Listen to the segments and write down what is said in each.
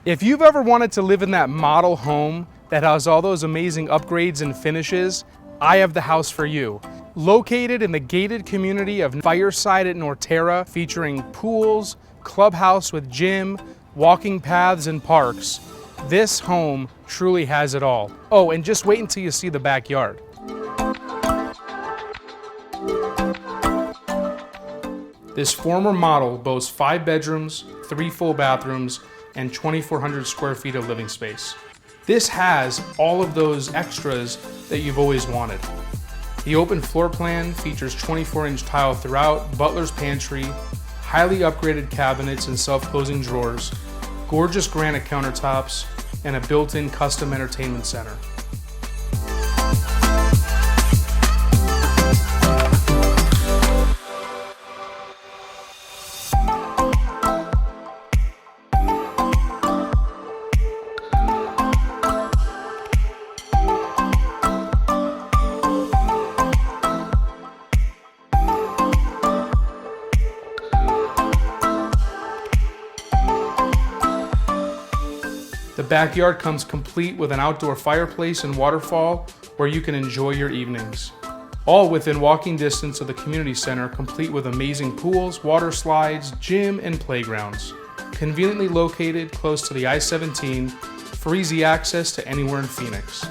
If you've ever wanted to live in that model home that has all those amazing upgrades and finishes, I have the house for you. Located in the gated community of Fireside at Norterra, featuring pools, clubhouse with gym, walking paths, and parks, this home truly has it all. Oh, and just wait until you see the backyard. This former model boasts 5 bedrooms, 3 full bathrooms, and 2,400 square feet of living space. This has all of those extras that you've always wanted. The open floor plan features 24-inch tile throughout, Butlers pantry, highly upgraded cabinets and self-closing drawers, gorgeous granite countertops, and a built-in custom entertainment center. The backyard comes complete with an outdoor fireplace and waterfall where you can enjoy your evenings. All within walking distance of the community center, complete with amazing pools, water slides, gym, and playgrounds. Conveniently located close to the I-17 for easy access to anywhere in Phoenix.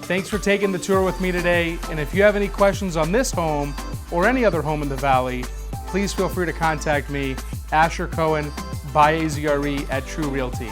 Thanks for taking the tour with me today, and if you have any questions on this home or any other home in the Valley, please feel free to contact me, Asher Cohen, BUYAZRE at True Realty.